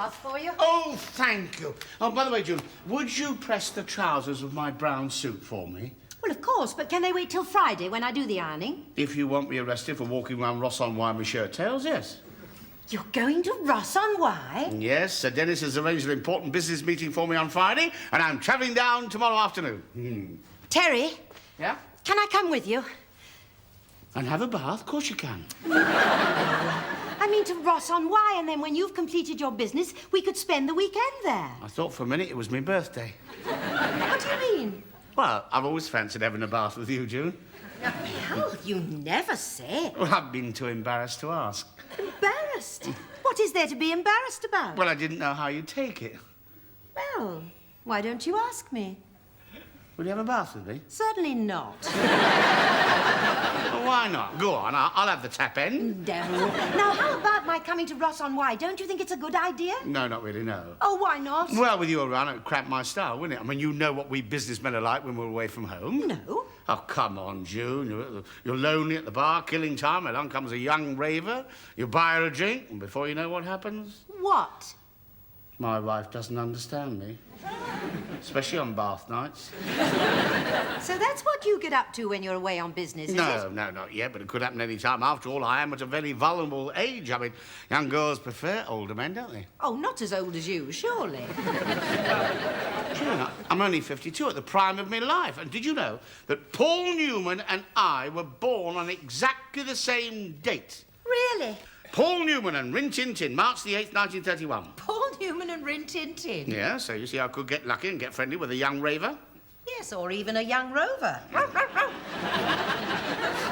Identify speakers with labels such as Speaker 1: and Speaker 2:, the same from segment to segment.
Speaker 1: bath for you.
Speaker 2: Oh, thank you. Oh, by the way, June, would you press the trousers of my brown suit for me?
Speaker 1: Well, of course, but can they wait till Friday when I do the ironing?
Speaker 2: If you want me arrested for walking around Ross-on-Wye with shirt tails, yes.
Speaker 1: You're going to Ross-on-Wye?
Speaker 2: Yes, Sir Dennis has arranged an important business meeting for me on Friday, and I'm travelling down tomorrow afternoon.
Speaker 1: Terry?
Speaker 2: Yeah?
Speaker 1: Can I come with you?
Speaker 2: And have a bath? Of course you can.
Speaker 1: I mean to Ross-on-Wye, and then when you've completed your business, we could spend the weekend there.
Speaker 2: I thought for a minute it was my birthday.
Speaker 1: What do you mean?
Speaker 2: Well, I've always fancied having a bath with you, June.
Speaker 1: Well, you never say.
Speaker 2: Well, I've been too embarrassed to ask.
Speaker 1: Embarrassed? What is there to be embarrassed about?
Speaker 2: Well, I didn't know how you'd take it.
Speaker 1: Well, why don't you ask me?
Speaker 2: Will you have a bath with me?
Speaker 1: Certainly not.
Speaker 2: Well, why not? Go on, I'll have the tap end.
Speaker 1: No. Now, how about my coming to Ross-on-Wye? Don't you think it's a good idea?
Speaker 2: No, not really, no.
Speaker 1: Oh, why not?
Speaker 2: Well, with you around, it'd cramp my style, wouldn't it? I mean, you know what we businessmen are like when we're away from home.
Speaker 1: No.
Speaker 2: Oh, come on, June. You're lonely at the bar, killing time. Along comes a young raver. You buy her a drink, and before you know what happens...
Speaker 1: What?
Speaker 2: My wife doesn't understand me. Especially on bath nights.
Speaker 1: So that's what you get up to when you're away on business, is it?
Speaker 2: No, not yet, but it could happen any time. After all, I am at a very vulnerable age. I mean, young girls prefer older men, don't they?
Speaker 1: Oh, not as old as you, surely.
Speaker 2: Sure not. I'm only 52 at the prime of my life. And did you know that Paul Newman and I were born on exactly the same date?
Speaker 1: Really?
Speaker 2: Paul Newman and Rin Tin Tin, March the 8th, 1931.
Speaker 1: Paul Newman and Rin Tin Tin?
Speaker 2: Yeah, so you see I could get lucky and get friendly with a young raver.
Speaker 1: Yes, or even a young rover.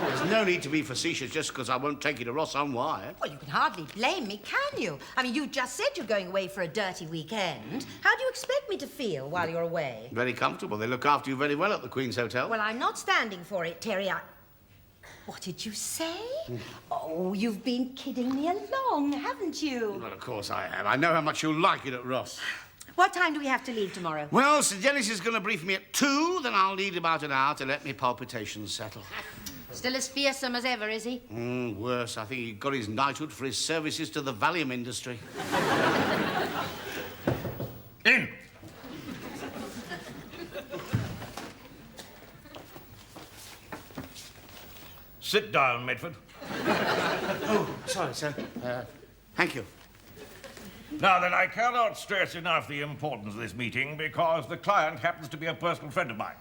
Speaker 2: There's no need to be facetious just because I won't take you to Ross-on-Wye.
Speaker 1: Well, you can hardly blame me, can you? I mean, you just said you're going away for a dirty weekend. How do you expect me to feel while you're away?
Speaker 2: Very comfortable. They look after you very well at the Queen's Hotel.
Speaker 1: Well, I'm not standing for it, Terry. What did you say? Oh, you've been kidding me along, haven't you?
Speaker 2: Well, of course I have. I know how much you'll like it at Ross.
Speaker 1: What time do we have to leave tomorrow?
Speaker 2: Well, Sir Dennis is going to brief me at 2, then I'll need about an hour to let me palpitations settle.
Speaker 1: Still as fearsome as ever, is he?
Speaker 2: Worse. I think he got his knighthood for his services to the Valium industry.
Speaker 3: In! Sit down, Medford.
Speaker 2: Oh, sorry, sir. Thank you.
Speaker 3: Now then, I cannot stress enough the importance of this meeting because the client happens to be a personal friend of mine.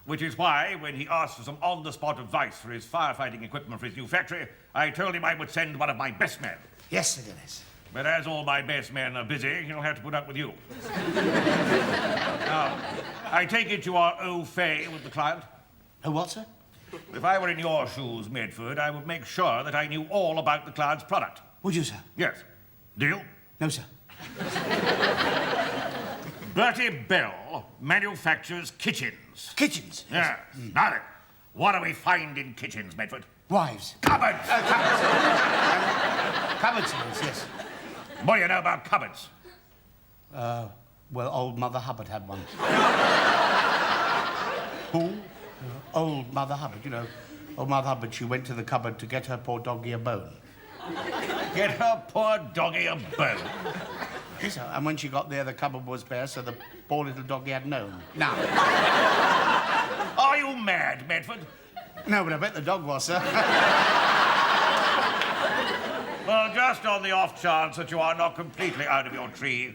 Speaker 3: Which is why, when he asked for some on-the-spot advice for his firefighting equipment for his new factory, I told him I would send one of my best men.
Speaker 2: Yes, Sir Dennis.
Speaker 3: But as all my best men are busy, he'll have to put up with you. Now, I take it you are au fait with the client?
Speaker 2: Oh, what, sir?
Speaker 3: If I were in your shoes, Medford, I would make sure that I knew all about the client's product.
Speaker 2: Would you, sir?
Speaker 3: Yes. Deal?
Speaker 2: No, sir.
Speaker 3: Bertie Bell manufactures kitchens.
Speaker 2: Kitchens?
Speaker 3: Yeah. Now then, what do we find in kitchens, Medford?
Speaker 2: Wives.
Speaker 3: Cupboards!
Speaker 2: Cupboards, yes.
Speaker 3: What do you know about cupboards?
Speaker 2: Well, old Mother Hubbard had one.
Speaker 3: Who?
Speaker 2: Old Mother Hubbard, you know. Old Mother Hubbard, she went to the cupboard to get her poor doggy a bone.
Speaker 3: Get her poor doggy a bone.
Speaker 2: Yes, sir. And when she got there, the cupboard was bare, so the poor little doggy had known. Now.
Speaker 3: Are you mad, Medford?
Speaker 2: No, but I bet the dog was, sir.
Speaker 3: Well, just on the off chance that you are not completely out of your tree,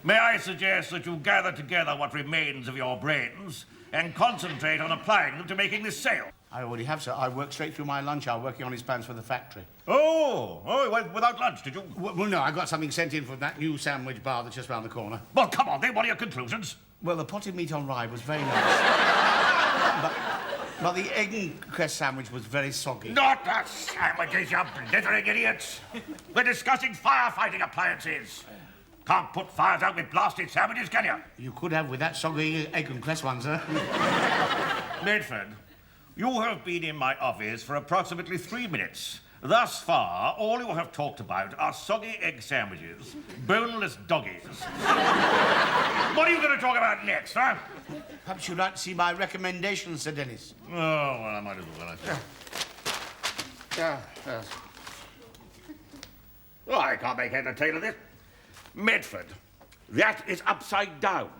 Speaker 3: may I suggest that you gather together what remains of your brains and concentrate on applying them to making this sale.
Speaker 2: I already have, sir. I worked straight through my lunch hour working on his plans for the factory.
Speaker 3: Oh, you went without lunch, did you?
Speaker 2: Well, no, I got something sent in from that new sandwich bar that's just round the corner.
Speaker 3: Well, come on, then, what are your conclusions?
Speaker 2: Well, the potted meat on rye was very nice. but the egg and cress sandwich was very soggy.
Speaker 3: Not the sandwiches, you blithering idiots. We're discussing firefighting appliances. Can't put fires out with blasted sandwiches, can you?
Speaker 2: You could have with that soggy egg and cress one, sir.
Speaker 3: Medford, you have been in my office for approximately 3 minutes. Thus far, all you have talked about are soggy egg sandwiches, boneless doggies. What are you going to talk about next, huh?
Speaker 2: Perhaps you'd like to see my recommendations, Sir Dennis.
Speaker 3: Oh, well, I might as well.
Speaker 2: Yes.
Speaker 3: Oh, I can't make head or tail of this. Medford, that is upside down.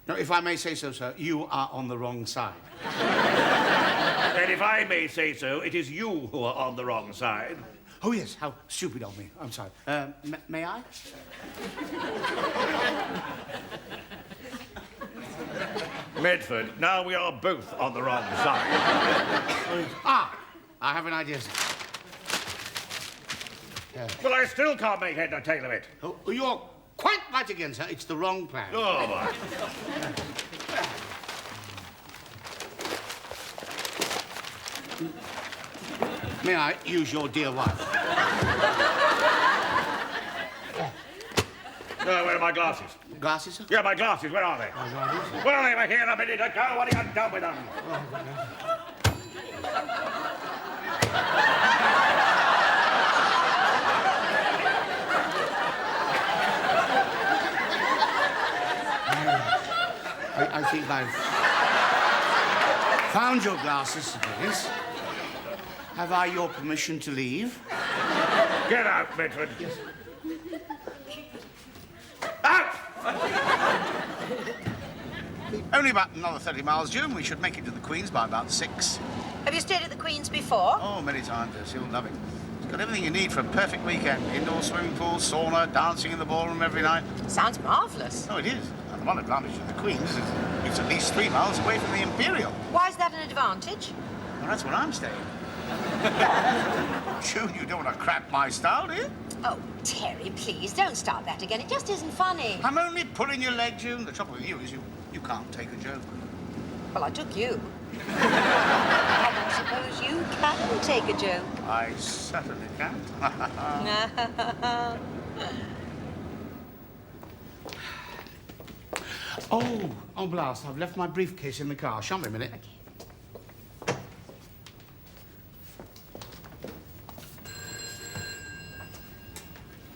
Speaker 2: Now, if I may say so, sir, you are on the wrong side.
Speaker 3: And if I may say so, it is you who are on the wrong side.
Speaker 2: Oh, yes, how stupid of me. I'm sorry. May I?
Speaker 3: Medford, now we are both on the wrong side.
Speaker 2: I have an idea, sir.
Speaker 3: But I still can't make head or tail of it.
Speaker 2: Oh, you're quite right again, sir. It's the wrong plan.
Speaker 3: Oh, my.
Speaker 2: May I use your dear wife?
Speaker 3: Where are my glasses?
Speaker 2: Glasses, sir?
Speaker 3: Yeah, my glasses, where are they? Well, they were here a minute ago. What have you done with them?
Speaker 2: I think I've found your glasses, yes. Have I your permission to leave?
Speaker 3: Get out, Medford. Yes. Out!
Speaker 2: Only about another 30 miles, June. We should make it to the Queen's by about 6.
Speaker 1: Have you stayed at the Queen's before?
Speaker 2: Oh, many times, yes. You'll love it. It's got everything you need for a perfect weekend. Indoor swimming pool, sauna, dancing in the ballroom every night.
Speaker 1: Sounds marvellous.
Speaker 2: Oh, it is. And the one advantage of the Queen's is it's at least 3 miles away from the Imperial.
Speaker 1: Why is that an advantage?
Speaker 2: Well, that's where I'm staying. June, you don't want to cramp my style, do you?
Speaker 1: Oh, Terry, please, don't start that again. It just isn't funny.
Speaker 2: I'm only pulling your leg, June. The trouble with you is you can't take a joke.
Speaker 1: Well, I took you. I suppose you can take a joke.
Speaker 2: I certainly can't. Oh, blast. I've left my briefcase in the car. Show me a minute.
Speaker 1: Okay.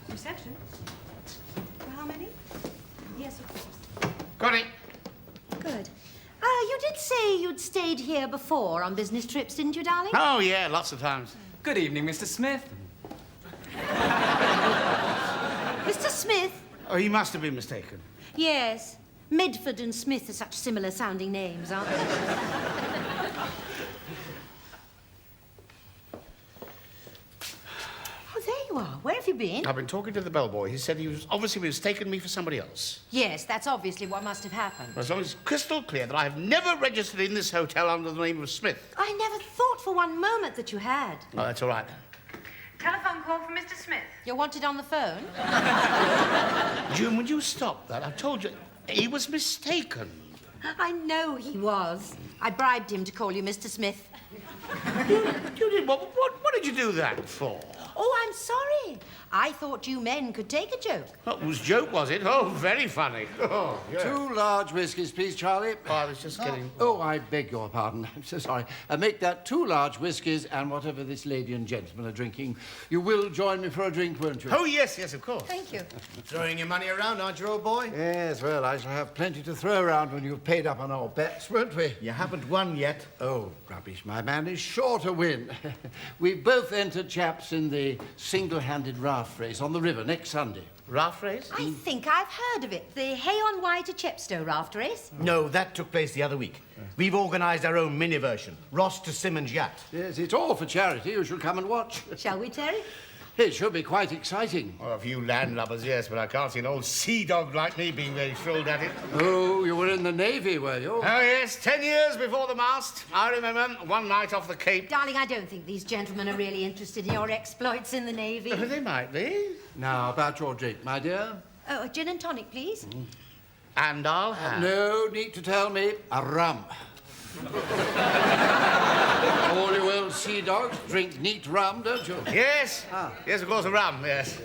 Speaker 1: Reception? For how many? Yes, of course.
Speaker 2: Got it.
Speaker 1: Good. You did say you'd stayed here before on business trips, didn't you, darling?
Speaker 2: Oh, yeah, lots of times.
Speaker 4: Good evening, Mr. Smith.
Speaker 1: Mr. Smith?
Speaker 2: Oh, he must have been mistaken.
Speaker 1: Yes. Medford and Smith are such similar-sounding names, aren't they? Oh, there you are. Where have you been?
Speaker 2: I've been talking to the bellboy. He said he was obviously mistaken me for somebody else.
Speaker 1: Yes, that's obviously what must have happened.
Speaker 2: As long as it's crystal clear that I have never registered in this hotel under the name of Smith.
Speaker 1: I never thought for one moment that you had.
Speaker 2: Oh, that's all right.
Speaker 5: Telephone call for Mr. Smith.
Speaker 1: You're wanted on the phone?
Speaker 2: June, would you stop that? I've told you, he was mistaken.
Speaker 1: I know he was. I bribed him to call you Mr. Smith.
Speaker 2: You did? What did you do that for?
Speaker 1: Oh, I'm sorry. I thought you men could take a joke.
Speaker 2: That was joke, was it? Oh, very funny. Oh, yeah.
Speaker 6: 2 large whiskies, please, Charlie.
Speaker 2: Oh, I was just kidding.
Speaker 6: Oh, I beg your pardon. I'm so sorry. Make that 2 large whiskies and whatever this lady and gentleman are drinking. You will join me for a drink, won't you?
Speaker 2: Oh, yes, of course.
Speaker 1: Thank you.
Speaker 7: Throwing your money around, aren't you, old boy?
Speaker 6: Yes, well, I shall have plenty to throw around when you've paid up on our bets, won't we?
Speaker 7: You haven't won yet.
Speaker 6: Oh, rubbish. My man is sure to win. We've both entered, chaps, in the single-handed raft race on the river next Sunday.
Speaker 2: Raft race?
Speaker 1: I think I've heard of it. The Hay on Wye to Chepstow raft race.
Speaker 7: No, that took place the other week. We've organised our own mini version. Ross to Simmons yacht.
Speaker 6: Yes, it's all for charity. You shall come and watch.
Speaker 1: Shall we, Terry?
Speaker 6: It should be quite exciting.
Speaker 2: Oh, a few landlubbers, yes, but I can't see an old sea dog like me being very thrilled at it.
Speaker 6: Oh, you were in the Navy, were you?
Speaker 2: Oh, yes, 10 years before the mast. I remember one night off the Cape.
Speaker 1: Darling, I don't think these gentlemen are really interested in your exploits in the Navy.
Speaker 2: Oh, they might be.
Speaker 6: Now, about your drink, my dear.
Speaker 1: Oh, a gin and tonic, please.
Speaker 2: And I'll have...
Speaker 6: No need to tell me. A rum. All you old sea dogs drink neat rum, don't you?
Speaker 2: Yes. Yes, of course, a rum, yes.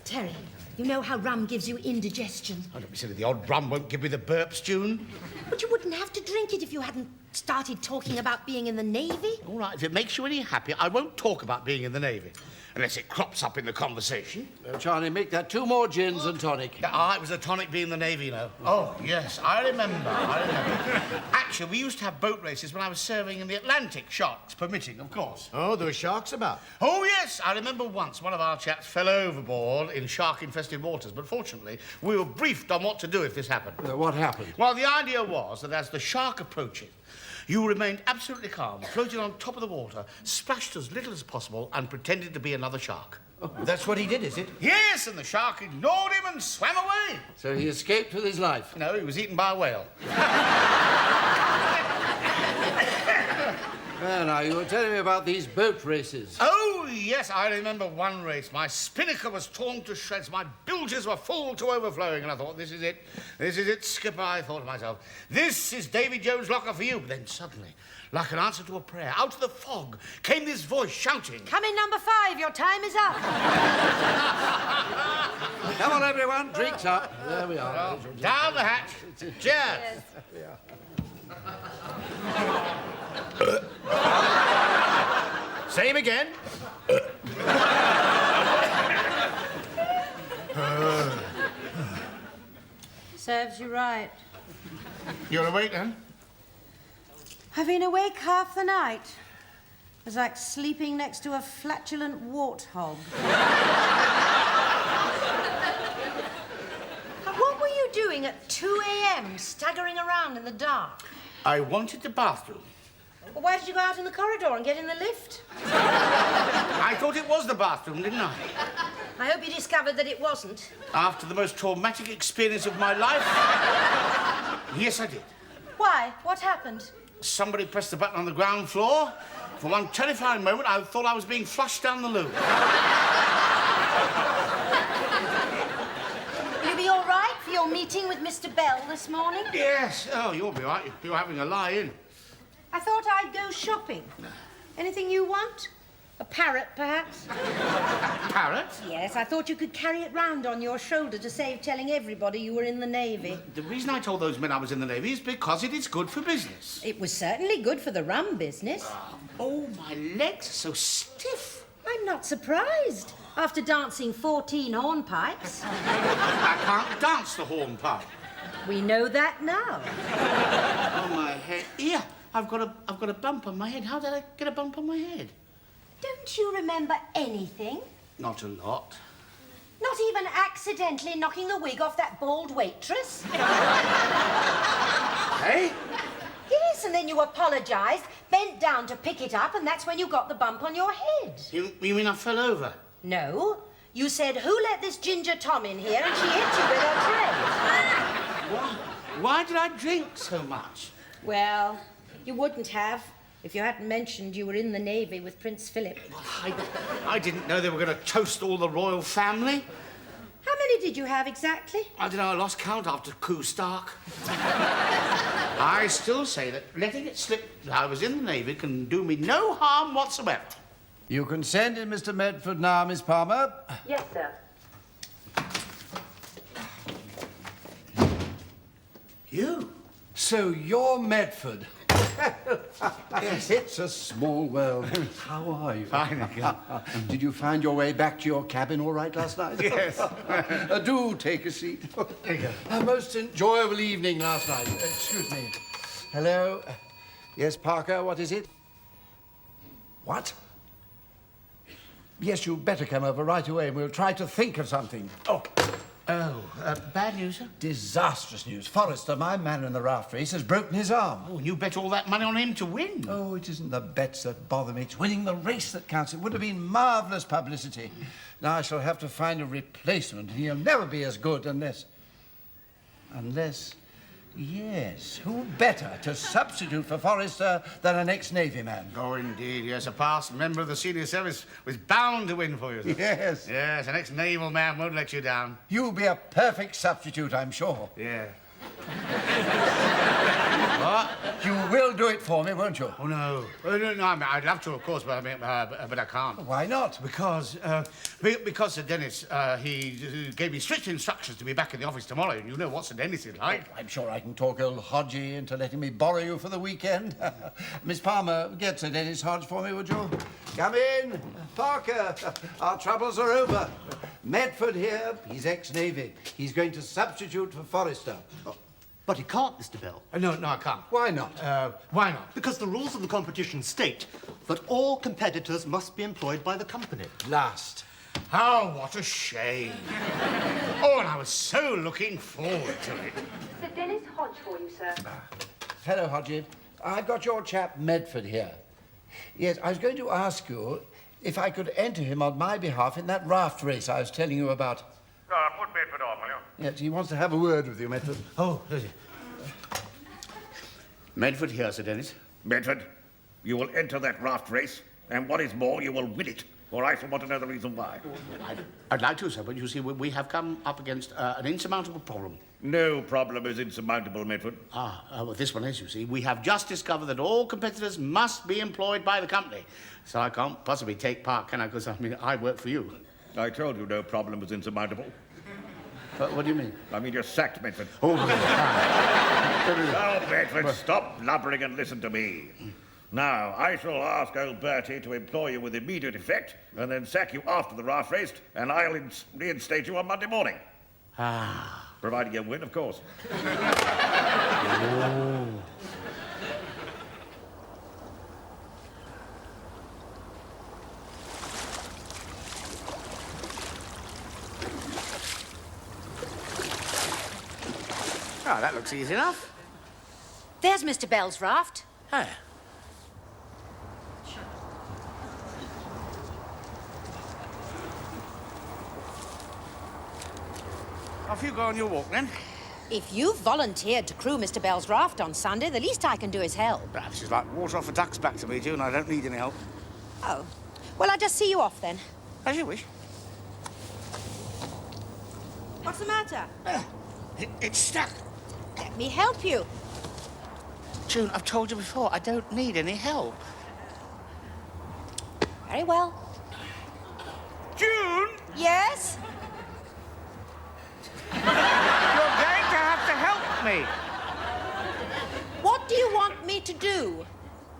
Speaker 1: Terry, you know how rum gives you indigestion.
Speaker 2: Oh, don't be silly. The odd rum won't give me the burps, June.
Speaker 1: But you wouldn't have to drink it if you hadn't started talking about being in the Navy.
Speaker 2: All right, if it makes you any happier, I won't talk about being in the Navy. unless it crops up in the conversation.
Speaker 6: Charlie, make that 2 more gins and tonic.
Speaker 2: It was a tonic being the Navy, you know. Oh, yes, I remember. Actually, we used to have boat races when I was serving in the Atlantic, sharks permitting, of course.
Speaker 7: Oh, there were sharks about.
Speaker 2: Oh, yes, I remember once one of our chaps fell overboard in shark-infested waters, but fortunately, we were briefed on what to do if this happened.
Speaker 6: What happened?
Speaker 2: Well, the idea was that as the shark approached it, you remained absolutely calm, floating on top of the water, splashed as little as possible, and pretended to be another shark.
Speaker 7: Oh, that's what he did, is it?
Speaker 2: Yes, and the shark ignored him and swam away.
Speaker 6: So he escaped with his life?
Speaker 2: No, he was eaten by a whale.
Speaker 6: Well, now, you were telling me about these boat races.
Speaker 2: Oh, yes, I remember one race. My spinnaker was torn to shreds. My bilges were full to overflowing. And I thought, this is it. This is it, skipper. I thought to myself, this is Davy Jones' locker for you. But then suddenly, like an answer to a prayer, out of the fog came this voice shouting.
Speaker 1: Come in, number 5. Your time is up.
Speaker 6: Come on, everyone. Drinks up. There we are.
Speaker 2: Down the hatch. Cheers.
Speaker 7: Same again.
Speaker 1: Serves you right.
Speaker 2: You're awake, then?
Speaker 1: I've been awake half the night. It was like sleeping next to a flatulent warthog. What were you doing at 2 a.m. staggering around in the dark?
Speaker 2: I wanted the bathroom.
Speaker 1: Well, why did you go out in the corridor and get in the lift?
Speaker 2: I thought it was the bathroom, didn't I?
Speaker 1: I hope you discovered that it wasn't.
Speaker 2: After the most traumatic experience of my life, yes, I did.
Speaker 1: Why? What happened?
Speaker 2: Somebody pressed the button on the ground floor. For one terrifying moment, I thought I was being flushed down the loo.
Speaker 1: Will you be all right for your meeting with Mr. Bell this morning?
Speaker 2: Yes. Oh, you'll be all right. You're having a lie-in.
Speaker 1: I thought I'd go shopping. Anything you want? A parrot, perhaps?
Speaker 2: Parrot?
Speaker 1: Yes, I thought you could carry it round on your shoulder to save telling everybody you were in the Navy.
Speaker 2: The reason I told those men I was in the Navy is because it is good for business.
Speaker 1: It was certainly good for the rum business.
Speaker 2: Oh, my legs are so stiff.
Speaker 1: I'm not surprised. After dancing 14 hornpipes.
Speaker 2: I can't dance the hornpipe.
Speaker 1: We know that now.
Speaker 2: Oh, my head. Yeah, I've got a bump on my head. How did I get a bump on my head?
Speaker 1: Don't you remember anything?
Speaker 2: Not a lot.
Speaker 1: Not even accidentally knocking the wig off that bald waitress?
Speaker 2: Hey?
Speaker 1: Yes, and then you apologised, bent down to pick it up, and that's when you got the bump on your head.
Speaker 2: You mean I fell over?
Speaker 1: No. You said, who let this Ginger Tom in here? And she hit you with her tray.
Speaker 2: Why did I drink so much?
Speaker 1: Well, you wouldn't have if you hadn't mentioned you were in the Navy with Prince Philip.
Speaker 2: I didn't know they were going to toast all the royal family.
Speaker 1: How many did you have exactly?
Speaker 2: I don't know, I lost count after Coup Stark. I still say that letting it slip that I was in the Navy can do me no harm whatsoever.
Speaker 6: You consented, Mr. Medford, now, Miss Palmer?
Speaker 5: Yes, sir.
Speaker 2: You?
Speaker 6: So you're Medford. Yes, it's a small world. How are you?
Speaker 2: Fine again.
Speaker 6: Did you find your way back to your cabin all right last night?
Speaker 2: Yes.
Speaker 6: Do take a seat. A most enjoyable evening last night. Excuse me. Hello? Yes, Parker, what is it? What? Yes, you'd better come over right away and we'll try to think of something.
Speaker 2: Bad news, sir?
Speaker 6: Disastrous news. Forrester, my man in the raft race, has broken his arm.
Speaker 2: Oh, and you bet all that money on him to win.
Speaker 6: Oh, it isn't the bets that bother me. It's winning the race that counts. It would have been marvellous publicity. Now I shall have to find a replacement. He'll never be as good unless... Yes, who better to substitute for Forrester than an ex-Navy man?
Speaker 2: Oh, indeed, yes. A past member of the senior service was bound to win for you, sir.
Speaker 6: Yes.
Speaker 2: Yes, an ex-naval man won't let you down.
Speaker 6: You'll be a perfect substitute, I'm sure.
Speaker 2: Yeah. What?
Speaker 6: You will do it for me, won't you?
Speaker 2: Oh, no. Oh, no, I mean, I'd love to, of course, but I can't.
Speaker 6: Why not?
Speaker 2: Because Sir Dennis, he gave me strict instructions to be back in the office tomorrow, and you know what Sir Dennis is like.
Speaker 6: I'm sure I can talk old Hodgie into letting me borrow you for the weekend. Miss Palmer, get Sir Dennis Hodge for me, would you? Come in. Parker, our troubles are over. Medford here, he's ex-Navy. He's going to substitute for Forrester.
Speaker 7: But he can't, Mr. Bell.
Speaker 2: No, I can't.
Speaker 6: Why not?
Speaker 2: Why not?
Speaker 7: Because the rules of the competition state that all competitors must be employed by the company.
Speaker 6: Last.
Speaker 2: Oh, what a shame. Oh, and I was so looking forward to it.
Speaker 5: Sir Dennis Hodge for you, sir.
Speaker 6: Hello, Hodgie. I've got your chap Medford here. Yes, I was going to ask you if I could enter him on my behalf in that raft race I was telling you about.
Speaker 3: Put Bedford on, will you?
Speaker 6: Yes, he wants to have a word with you, Medford.
Speaker 2: Oh, does he? Medford here, Sir Dennis.
Speaker 3: Bedford, you will enter that raft race, and what is more, you will win it, or I shall want to know the reason why.
Speaker 2: I'd like to, sir, but you see, we have come up against an insurmountable problem.
Speaker 3: No problem is insurmountable, Medford.
Speaker 2: Well, this one is, you see. We have just discovered that all competitors must be employed by the company. So I can't possibly take part, can I? Because, I mean, I work for you.
Speaker 3: I told you no problem was insurmountable.
Speaker 2: What do you mean?
Speaker 3: I mean, you're sacked, Medford.
Speaker 2: Oh,
Speaker 3: Now, Bedford, stop blubbering and listen to me. Now, I shall ask old Bertie to employ you with immediate effect, and then sack you after the raft race, and I'll reinstate you on Monday morning. Providing you win, of course.
Speaker 2: Oh, that looks easy enough.
Speaker 1: There's Mr. Bell's raft.
Speaker 2: Hey. Off you go on your walk, then.
Speaker 1: If you've volunteered to crew Mr. Bell's raft on Sunday, the least I can do is help.
Speaker 2: Perhaps it's like water off a duck's back to me, June. I don't need any help.
Speaker 1: Oh. Well, I'll just see you off then.
Speaker 2: As you wish.
Speaker 1: What's the matter?
Speaker 2: It's stuck.
Speaker 1: Let me help you.
Speaker 2: June, I've told you before, I don't need any help.
Speaker 1: Very well.
Speaker 2: June!
Speaker 1: Yes?
Speaker 2: You're going to have to help me.
Speaker 1: What do you want me to do?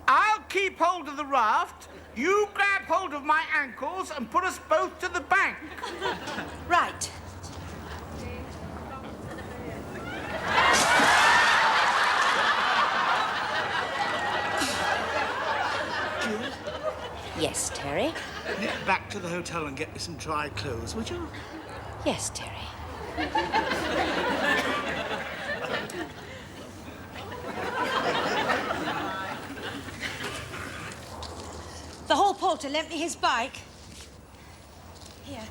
Speaker 2: I'll keep hold of the raft. You grab hold of my ankles and put us both to the bank.
Speaker 1: Right. Yes, Terry?
Speaker 4: Nip back to the hotel and get me some dry clothes, would you?
Speaker 1: Yes, Terry. The hall porter lent me his bike. Here.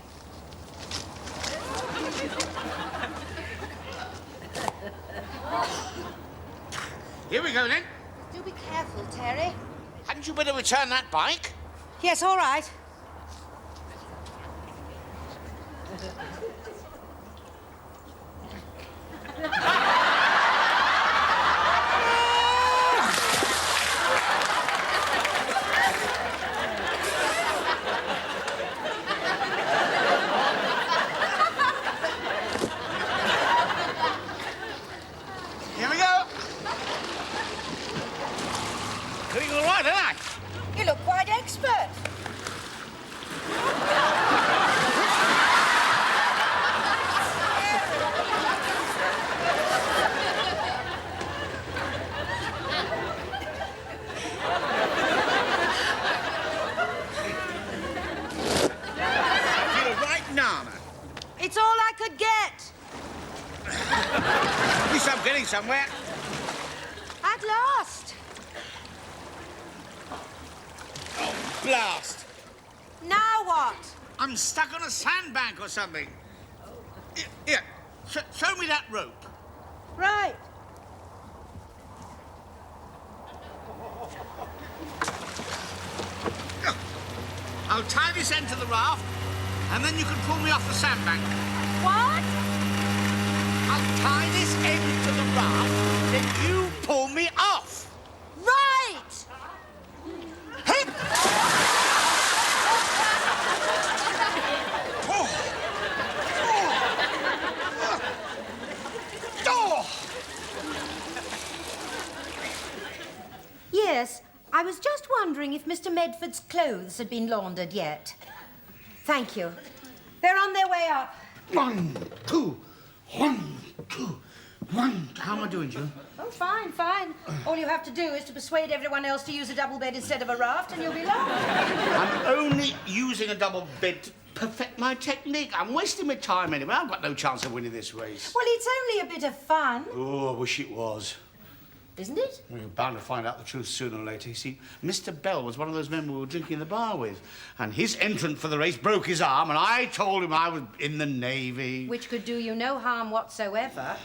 Speaker 2: Here we go, then.
Speaker 1: Do be careful, Terry.
Speaker 2: Hadn't you better return that bike?
Speaker 1: Yes, all right.
Speaker 2: Here we go. Doing all right, aren't I?
Speaker 1: You look quite expert.
Speaker 2: I feel right nana.
Speaker 1: It's all I could get.
Speaker 2: At least I'm getting somewhere.
Speaker 1: At last.
Speaker 2: Blast.
Speaker 1: Now what?
Speaker 2: I'm stuck on a sandbank or something. Here, show me that rope.
Speaker 1: Right.
Speaker 2: I'll tie this end to the raft, and then you can pull me off the sandbank.
Speaker 1: What?
Speaker 2: I'll tie this end to the raft, then you pull me off.
Speaker 1: wondering if Mr. Medford's clothes had been laundered yet. Thank you. They're on their way up.
Speaker 2: 1, 2, 1, 2, 1. How am I doing, Joe?
Speaker 1: Oh, fine, fine. All you have to do is to persuade everyone else to use a double bed instead of a raft, and you'll be launched.
Speaker 2: I'm only using a double bed to perfect my technique. I'm wasting my time anyway. I've got no chance of winning this race.
Speaker 1: Well, it's only a bit of fun,
Speaker 2: Oh, I wish it was.
Speaker 1: isn't it?
Speaker 2: Well, you're bound to find out the truth sooner or later. You see, Mr. Bell was one of those men we were drinking in the bar with, and his entrant for the race broke his arm, and I told him I was in the Navy.
Speaker 1: Which could do you no harm whatsoever.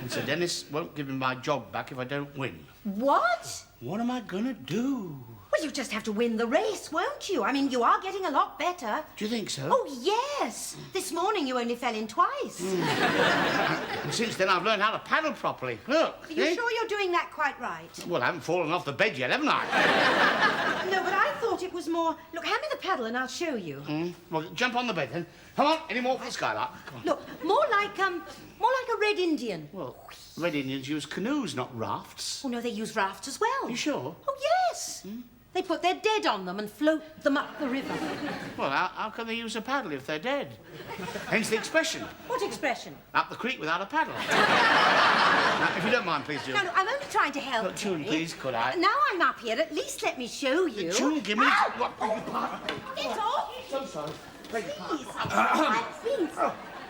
Speaker 2: And Sir Dennis won't give me my job back if I don't win.
Speaker 1: What?
Speaker 2: What am I gonna do?
Speaker 1: Well, you just have to win the race, won't you? I mean, you are getting a lot better.
Speaker 2: Do you think so?
Speaker 1: Oh, yes. This morning you only fell in twice.
Speaker 2: And since then, I've learned how to paddle properly. Look.
Speaker 1: Are you
Speaker 2: see?
Speaker 1: sure you're doing that quite right?
Speaker 2: Well, I haven't fallen off the bed yet, haven't I?
Speaker 1: No, but I thought it was more... Look, hand me the paddle and I'll show you.
Speaker 2: Well, jump on the bed then. Come on, any more for the skylark? Come on.
Speaker 1: Look, more like a Red Indian.
Speaker 2: Well, Red Indians use canoes, not rafts.
Speaker 1: Oh, no, they use rafts as well.
Speaker 2: You sure?
Speaker 1: Oh, yes. They put their dead on them and float them up the river.
Speaker 2: Well, how can they use a paddle if they're dead? Hence the expression,
Speaker 1: What expression?
Speaker 2: up the creek without a paddle. Now, if you don't mind, please, June.
Speaker 1: No, I'm only trying to help.
Speaker 2: Look, June,
Speaker 1: Terry.
Speaker 2: please, could I?
Speaker 1: Now I'm up here, at least let me show you.
Speaker 2: June, give me...
Speaker 1: Ow!
Speaker 2: What? Beg your pardon.
Speaker 1: Get off!
Speaker 2: So sorry. Beg your pardon.
Speaker 1: Please.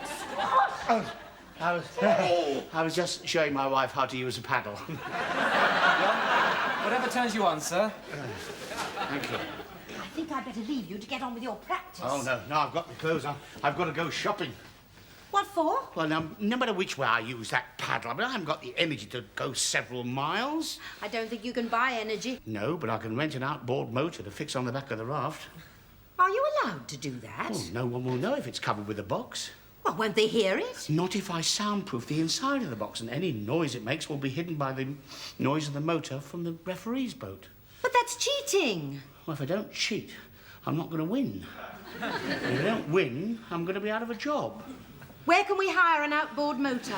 Speaker 1: Squash!
Speaker 2: I was just showing my wife how to use a paddle.
Speaker 8: Whatever turns you on, sir.
Speaker 2: Thank you.
Speaker 1: I think I'd better leave you to get on with your practice.
Speaker 2: Oh, no, I've got my clothes on. I've got to go shopping.
Speaker 1: What for?
Speaker 2: Well, now, no matter which way I use that paddle, I mean, I haven't got the energy to go several miles.
Speaker 1: I don't think you can buy energy.
Speaker 2: No, but I can rent an outboard motor to fix on the back of the raft.
Speaker 1: Are you allowed to do that?
Speaker 2: Oh, no one will know if it's covered with a box.
Speaker 1: Well, won't they hear it?
Speaker 2: Not if I soundproof the inside of the box, and any noise it makes will be hidden by the noise of the motor from the referee's boat.
Speaker 1: But that's cheating.
Speaker 2: Well, if I don't cheat, I'm not going to win. And if I don't win, I'm going to be out of a job.
Speaker 1: Where can we hire an outboard motor?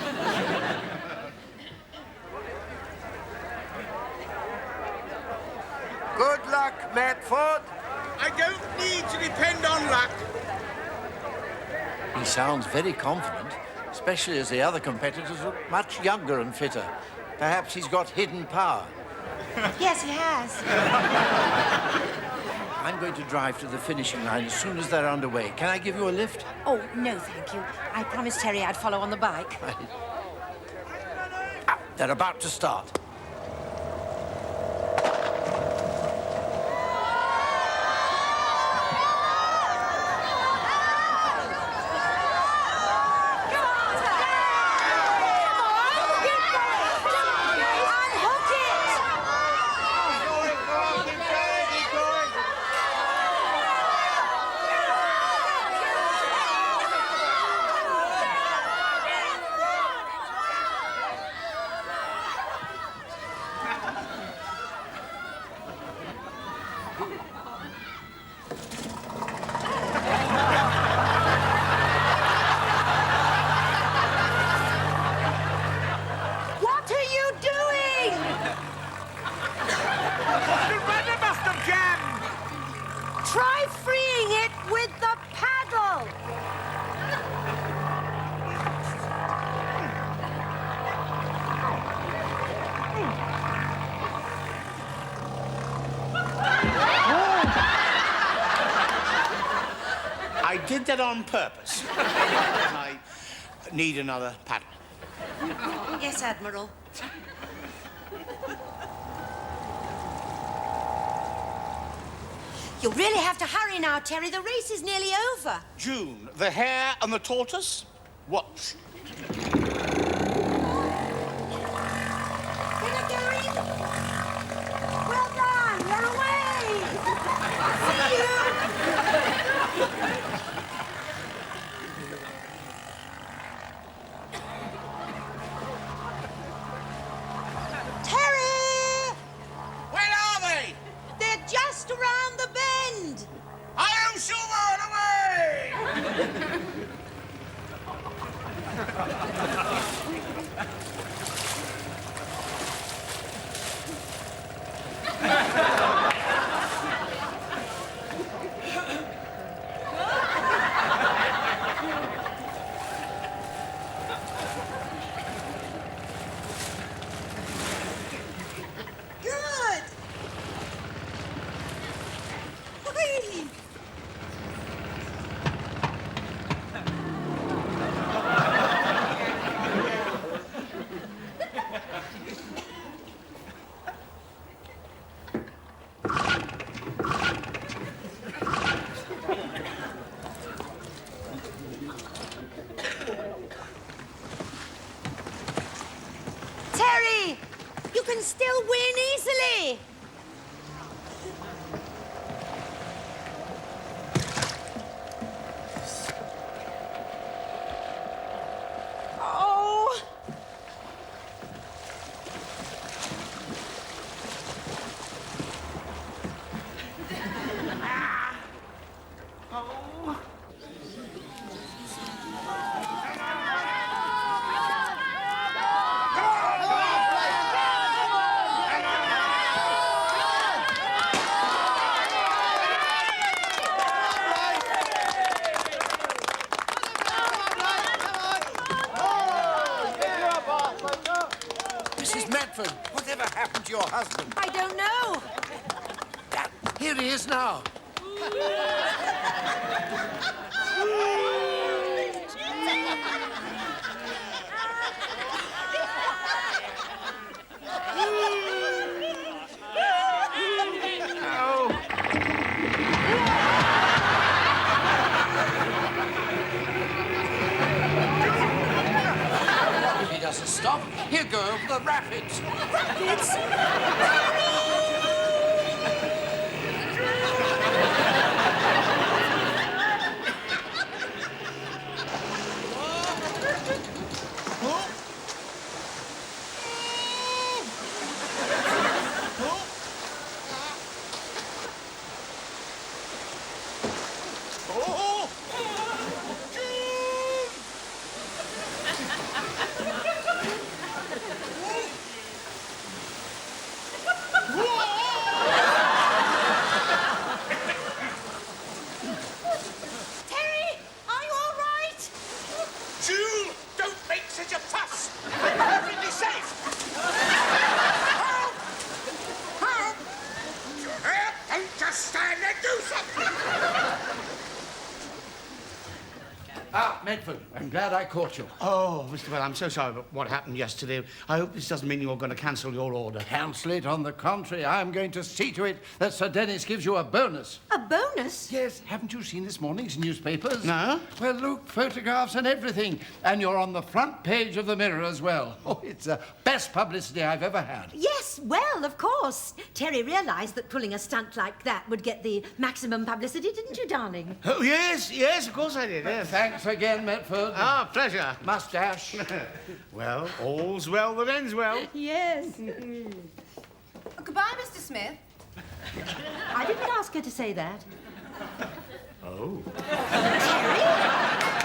Speaker 6: Good luck, Medford.
Speaker 4: I don't need to depend on luck.
Speaker 6: He sounds very confident, especially as the other competitors look much younger and fitter. Perhaps he's got hidden power.
Speaker 1: Yes, he has.
Speaker 6: I'm going to drive to the finishing line as soon as they're underway. Can I give you a lift?
Speaker 1: Oh, no, thank you. I promised Terry I'd follow on the bike.
Speaker 6: Ah, they're about to start.
Speaker 1: What are you doing?
Speaker 4: The rudder must have jammed.
Speaker 1: Try freeing it with the paddle.
Speaker 2: I did that on purpose. I need another paddle.
Speaker 1: Yes, Admiral. You'll really have to hurry now, Terry. The race is nearly over.
Speaker 2: June, the hare and the tortoise, watch.
Speaker 1: Get it going. Well done. You're away. See you. Terry!
Speaker 2: Where are they?
Speaker 1: They're just around the bend.
Speaker 2: Hi-yo, Silver, away!
Speaker 1: You can still win easily. Oh.
Speaker 6: Mrs. Medford, whatever happened to your husband?
Speaker 1: I don't know.
Speaker 6: Here he is now. If he doesn't stop, he'll go over the rapids.
Speaker 1: Terry, are you all right?
Speaker 2: June, don't make such a fuss. I'm perfectly safe. Help! Help! Don't just stand there, do something.
Speaker 6: Ah, Medford, I'm glad I caught you.
Speaker 2: Oh, Mr. Bell, I'm so sorry about what happened yesterday. I hope this doesn't mean you're going to cancel your order.
Speaker 6: Cancel it. On the contrary, I'm going to see to it that Sir Dennis gives you a bonus.
Speaker 1: A bonus?
Speaker 6: Yes, haven't you seen this morning's newspapers?
Speaker 2: No.
Speaker 6: Well, look, photographs and everything. And you're on the front page of the Mirror as well. Oh, it's the best publicity I've ever had.
Speaker 1: Yes, well, of course. Terry realised that pulling a stunt like that would get the maximum publicity, didn't you, darling?
Speaker 2: Oh, yes, of course I did. Yes.
Speaker 6: Thanks again, Medford.
Speaker 2: Ah, pleasure.
Speaker 6: Mustache.
Speaker 2: Well, all's well that ends well.
Speaker 1: Yes.
Speaker 8: Goodbye, Mr. Smith.
Speaker 1: I didn't ask her to say that.
Speaker 2: Oh.
Speaker 1: Terry?